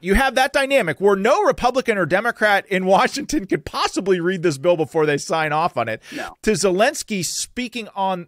you have that dynamic where no Republican or Democrat in Washington could possibly read this bill before they sign off on it. No. To Zelensky speaking on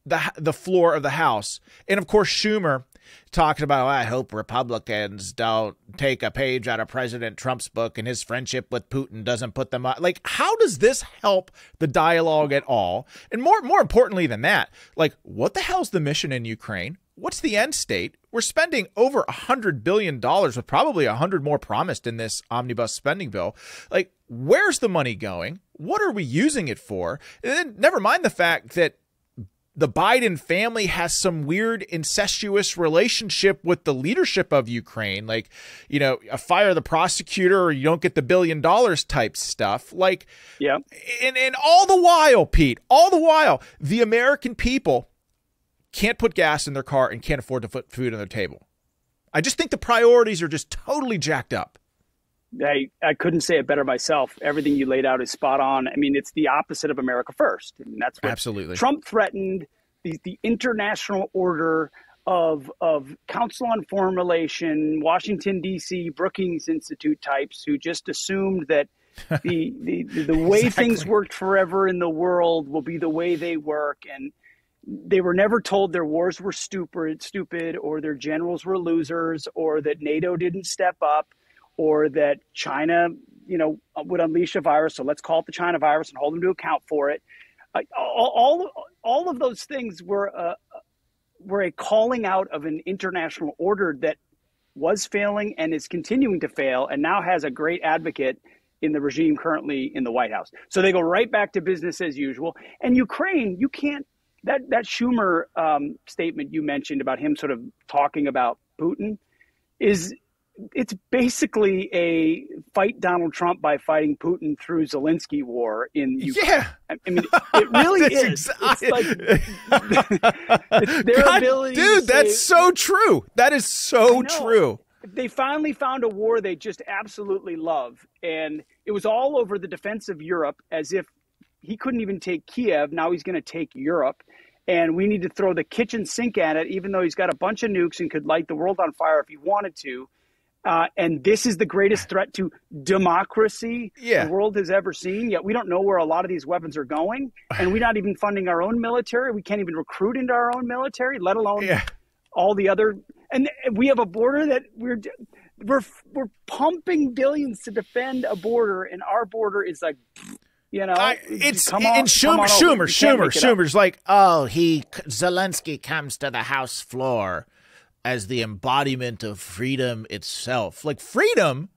the floor of the House. And, of course, Schumer talking about, I hope Republicans don't take a page out of President Trump's book and his friendship with Putin doesn't put them up. Like, how does this help the dialogue at all? And more importantly than that, like, what the hell's the mission in Ukraine? What's the end state? We're spending over $100 billion with probably 100 more promised in this omnibus spending bill. Like, where's the money going? What are we using it for? And then never mind the fact that the Biden family has some weird incestuous relationship with the leadership of Ukraine, like, you know, fire the prosecutor or you don't get the $1 billion type stuff. Like, yeah. And all the while, Pete, the American people can't put gas in their car and can't afford to put food on their table. I just think the priorities are just totally jacked up. I couldn't say it better myself. Everything you laid out is spot on. I mean, it's the opposite of America First. And that's what Absolutely. Trump threatened, the international order of Council on Foreign Relations, Washington, D.C., Brookings Institute types who just assumed that the way Exactly. things worked forever in the world will be the way they work. And they were never told their wars were stupid, or their generals were losers, or that NATO didn't step up, or that China, would unleash a virus. So let's call it the China virus and hold them to account for it. All of those things were a calling out of an international order that was failing and is continuing to fail, and now has a great advocate in the regime currently in the White House. So they go right back to business as usual. And Ukraine, you can't. That Schumer statement you mentioned about him sort of talking about Putin it's basically a fight Donald Trump by fighting Putin through Zelensky war in Ukraine. Yeah. I mean, it really is. It's like it's their ability dude, to that's so true. That is so true. They finally found a war they just absolutely love. And it was all over the defense of Europe, as if he couldn't even take Kiev. Now he's going to take Europe. And we need to throw the kitchen sink at it, even though he's got a bunch of nukes and could light the world on fire if he wanted to. And this is the greatest threat to democracy the world has ever seen. Yet we don't know where a lot of these weapons are going. And we're not even funding our own military. We can't even recruit into our own military, let alone all the other. And we have a border that we're pumping billions to defend a border. And our border is like, Schumer's like, Zelensky comes to the House floor as the embodiment of freedom itself. Like, freedom,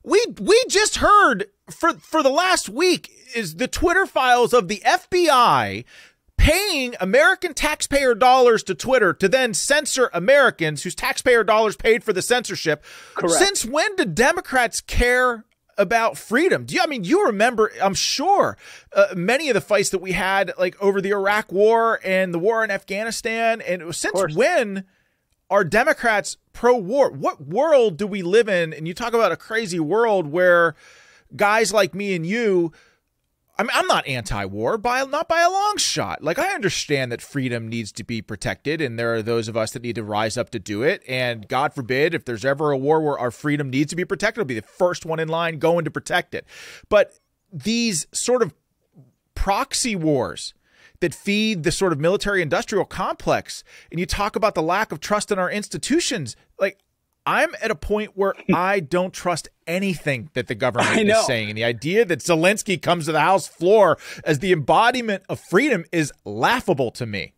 we just heard for the last week is the Twitter files of the FBI paying American taxpayer dollars to Twitter to then censor Americans whose taxpayer dollars paid for the censorship. Correct. Since when did Democrats care about freedom? You remember, I'm sure, many of the fights that we had, like over the Iraq war and the war in Afghanistan. And since when are Democrats pro-war? What world do we live in? And you talk about a crazy world where guys like me and you, I'm not anti-war, not by a long shot. Like, I understand that freedom needs to be protected, and there are those of us that need to rise up to do it. And God forbid, if there's ever a war where our freedom needs to be protected, I'll be the first one in line going to protect it. But these sort of proxy wars that feed the sort of military-industrial complex, and you talk about the lack of trust in our institutions, like, I'm at a point where I don't trust anything that the government is saying. And the idea that Zelensky comes to the House floor as the embodiment of freedom is laughable to me.